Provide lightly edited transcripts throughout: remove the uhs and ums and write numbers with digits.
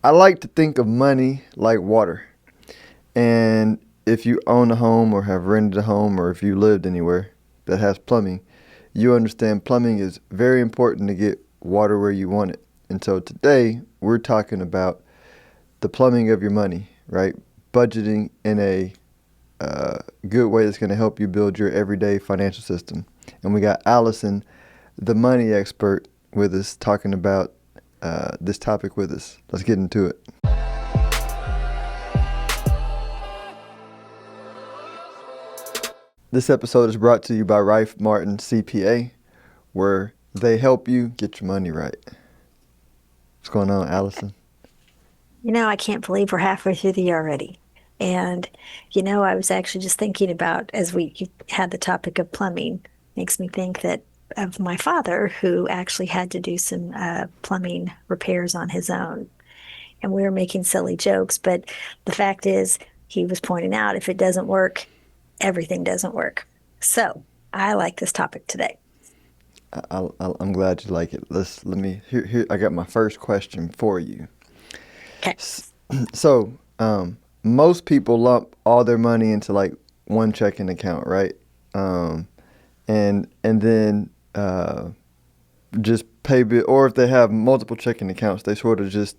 I like to think of money like water. And if you own a home or have rented a home or if you lived anywhere that has plumbing, you understand plumbing is very important to get water where you want it. And so today we're talking about the plumbing of your money, right? Budgeting in a good way that's going to help you build your everyday financial system. And we got Allison, the money expert, with us talking about this topic with us. Let's get into it. This episode is brought to you by Rife Martin CPA, where they help you get your money right. What's going on, Allison? I can't believe we're halfway through the year already. And, I was actually just thinking about as you had the topic of plumbing, makes me think that of my father who actually had to do some plumbing repairs on his own. And we were making silly jokes, but the fact is, he was pointing out if it doesn't work, everything doesn't work. So I like this topic today. I'm glad you like it. Let me here. I got my first question for you. Okay. So, most people lump all their money into like one checking account, right? Um, and then just pay bill, or if they have multiple checking accounts, they sort of just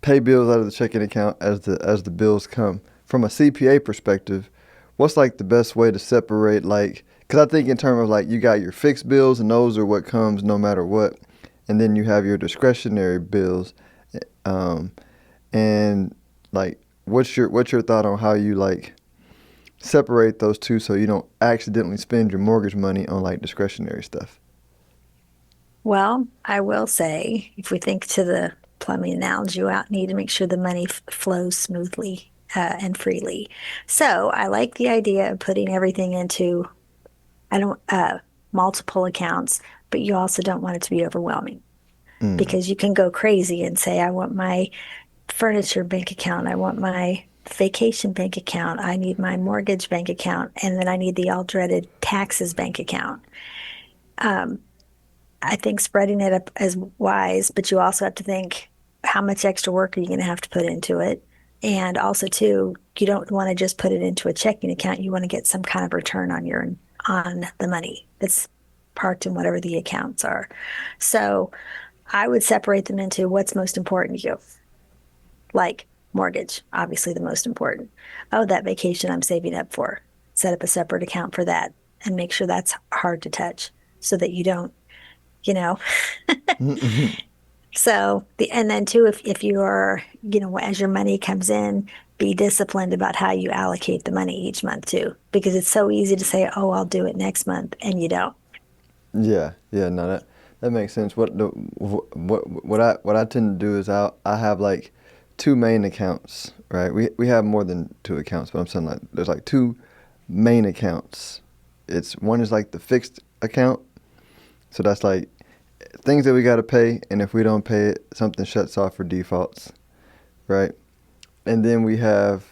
pay bills out of the checking account as the bills come. From a CPA perspective, what's like the best way to separate like? Because I think in terms of like you got your fixed bills and those are what comes no matter what, and then you have your discretionary bills, um, and like what's your thought on how you like separate those two so you don't accidentally spend your mortgage money on like discretionary stuff? Well, I will say, if we think to the plumbing analogy, you need to make sure the money flows smoothly and freely. So I like the idea of putting everything into, I don't, multiple accounts, but you also don't want it to be overwhelming Mm, because you can go crazy and say, I want my furniture bank account, I want my vacation bank account, I need my mortgage bank account, and then I need the all dreaded taxes bank account. Um, I think spreading it up is wise, but you also have to think how much extra work are you going to have to put into it? And also, too, you don't want to just put it into a checking account. You want to get some kind of return on the money that's parked in whatever the accounts are. So I would separate them into what's most important to you, like mortgage, obviously the most important. Oh, that vacation I'm saving up for. Set up a separate account for that and make sure that's hard to touch so that you don't, you know, mm, So and then too, if you're, as your money comes in, be disciplined about how you allocate the money each month too, because it's so easy to say, oh, I'll do it next month, and you don't. yeah, no, that makes sense. What I tend to do is I have like two main accounts, right? We have more than two accounts, but I'm saying like there's like two main accounts. It's one is like the fixed account, so that's like things that we got to pay, and if we don't pay it, something shuts off for defaults, right? And then we have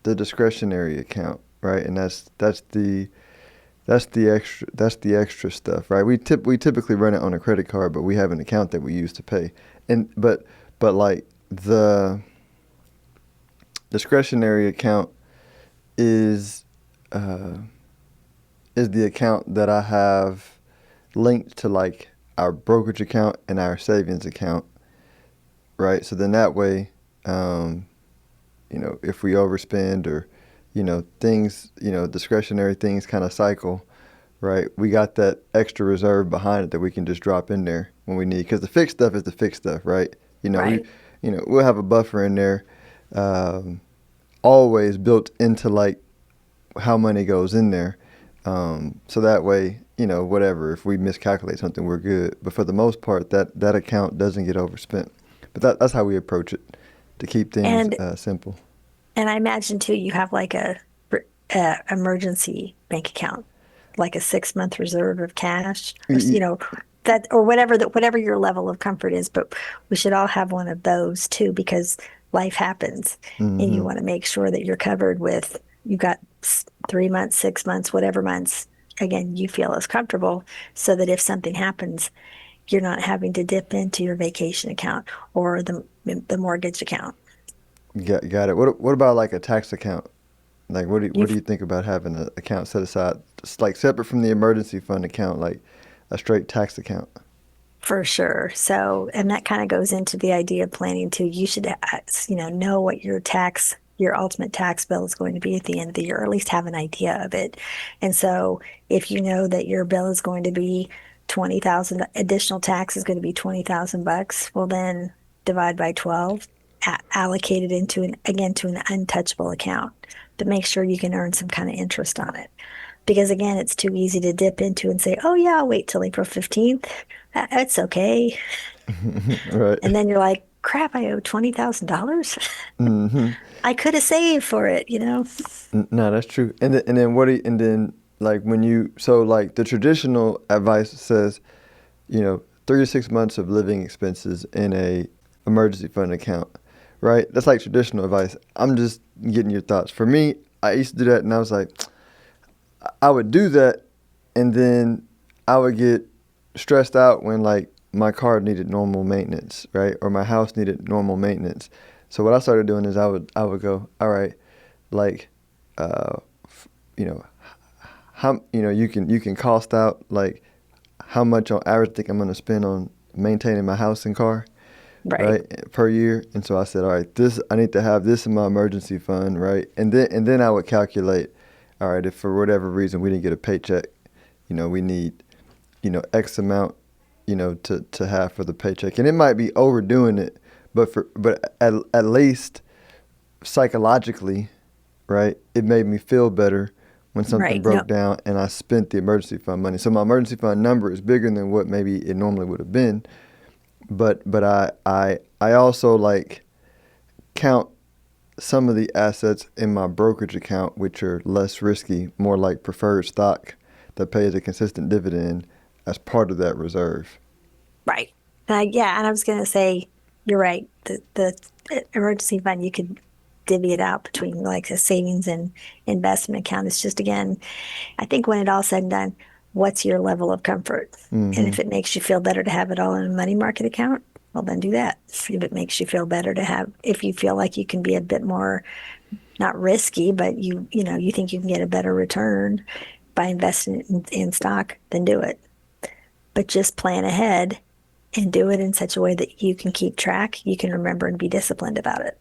the discretionary account, right? And that's the extra stuff, right? We typically run it on a credit card, but we have an account that we use to pay. And but like the discretionary account is uh, is the account that I have linked to like our brokerage account and our savings account, right? So then that way, um, if we overspend or things, discretionary things kind of cycle, right? We got that extra reserve behind it that we can just drop in there when we need. Because the fixed stuff is the fixed stuff, right? We, Right. we'll have a buffer in there, um, always built into like how money goes in there. So that way, whatever, if we miscalculate something, we're good. But for the most part, that account doesn't get overspent. But that's how we approach it to keep things And simple. and I imagine too, you have like a emergency bank account, like a 6 month reserve of cash, or Y- that or whatever your level of comfort is. But we should all have one of those too, because life happens, and you Mm-hmm. want to make sure that you're covered with. You got 3 months, 6 months, whatever months. Again, you feel as comfortable, so that if something happens, you're not having to dip into your vacation account or the mortgage account. Got it. What about like a tax account? Like, what do You've you think about having an account set aside, just like separate from the emergency fund account, like a straight tax account? For sure. So, and that kind of goes into the idea of planning too. You should, know what your ultimate tax bill is going to be at the end of the year, or at least have an idea of it. And so, if you know that your bill is going to be 20,000, additional tax is going to be 20,000 bucks, well, then divide by 12, allocate it into again, to an untouchable account, but make sure you can earn some kind of interest on it. Because again, it's too easy to dip into and say, oh, yeah, I'll wait till April 15th. It's okay. Right. And then you're like, crap, I owe $20,000. Hmm. I could have saved for it. No, that's true. And then and then like when you so like the traditional advice says, 3 to 6 months of living expenses in a emergency fund account, right? That's like traditional advice. I'm just getting your thoughts. For me, I used to do that, and I was like, I would do that, and then I would get stressed out when like my car needed normal maintenance, right, or my house needed normal maintenance. So what I started doing is I would go, all right, like, uh, you know, how you can cost out like how much on average I think I'm gonna spend on maintaining my house and car, Right, right, per year. And so I said, all right, this I need to have this in my emergency fund, right, and then I would calculate, all right, if for whatever reason we didn't get a paycheck, we need, X amount, to have for the paycheck, and it might be overdoing it, but at least psychologically, right, it made me feel better when something right. No, broke down and I spent the emergency fund money. So my emergency fund number is bigger than what maybe it normally would have been. But I also like count some of the assets in my brokerage account, which are less risky, more like preferred stock that pays a consistent dividend as part of that reserve. right. Yeah, and I was going to say, you're right. The emergency fund, you could divvy it out between like a savings and investment account. It's just, again, I think when it all said and done, what's your level of comfort? And Mm-hmm. if it makes you feel better to have it all in a money market account, well, then do that. If it makes you feel better to have, if you feel like you can be a bit more, not risky, but you think you can get a better return by investing in stock, then do it. But just plan ahead and do it in such a way that you can keep track, you can remember and be disciplined about it.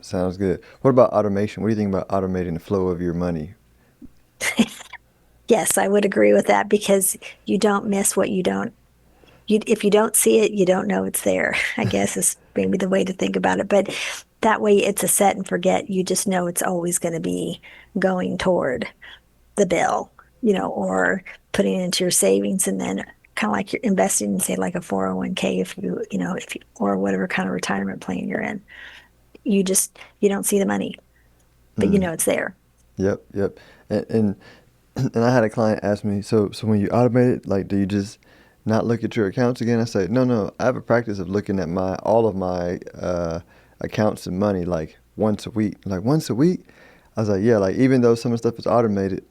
Sounds good. What about automation? What do you think about automating the flow of your money? Yes, I would agree with that because you don't miss what you don't if you don't see it, you don't know it's there. I guess is maybe the way to think about it. But that way it's a set and forget. You just know it's always going to be going toward the bill, or putting it into your savings and then kind of like you're investing in, say, like a 401k, or whatever kind of retirement plan you're in. You don't see the money, but you Mm, know it's there. yep, yep. And and I had a client ask me, so when you automate it, like, do you just not look at your accounts again? I say, no, no. I have a practice of looking at my all of my accounts and money like once a week. Like once a week, I was like, yeah. Like even though some of the stuff is automated,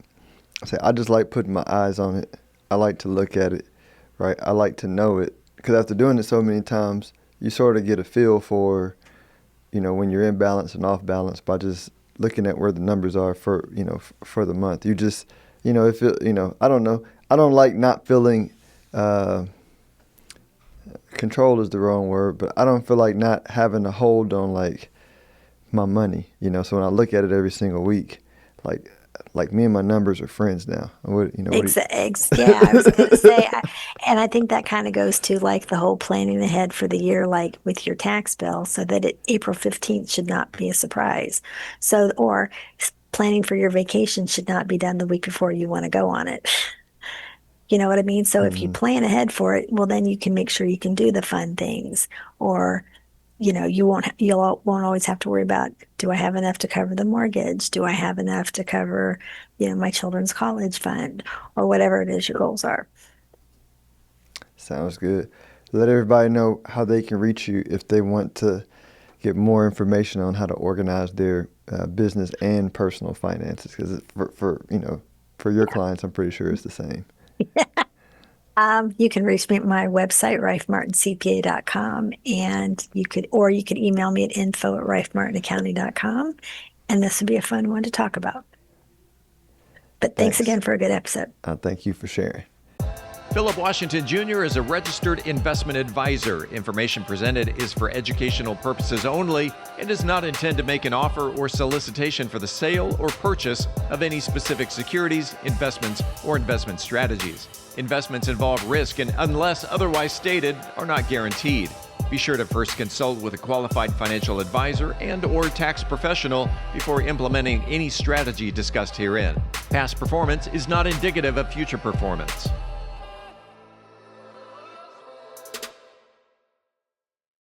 I say I just like putting my eyes on it. I like to look at it, right? I like to know it because after doing it so many times, you sort of get a feel for when you're in balance and off balance by just looking at where the numbers are for for the month. You just if it, I don't know. I don't like not feeling uh, control is the wrong word, but I don't feel like not having a hold on like my money. So when I look at it every single week, like me and my numbers are friends now. What do Yeah, I was gonna you? say, and I think that kind of goes to like the whole planning ahead for the year, like with your tax bill, so that April 15th should not be a surprise. So, or planning for your vacation should not be done the week before you want to go on it. You know what I mean? So if you Hmm. plan ahead for it, well, then you can make sure you can do the fun things, or you won't always have to worry about, do I have enough to cover the mortgage? Do I have enough to cover, my children's college fund, or whatever it is your goals are. Sounds good. Let everybody know how they can reach you if they want to get more information on how to organize their business and personal finances. Because for your clients, I'm pretty sure it's the same. You can reach me at my website, rifemartincpa.com, and you could email me at info@rifemartinaccounting.com, and this would be a fun one to talk about. But thanks Thanks. again for a good episode. Thank you for sharing. Philip Washington Jr. is a registered investment advisor. Information presented is for educational purposes only and does not intend to make an offer or solicitation for the sale or purchase of any specific securities, investments, or investment strategies. Investments involve risk and, unless otherwise stated, are not guaranteed. Be sure to first consult with a qualified financial advisor and/or tax professional before implementing any strategy discussed herein. Past performance is not indicative of future performance.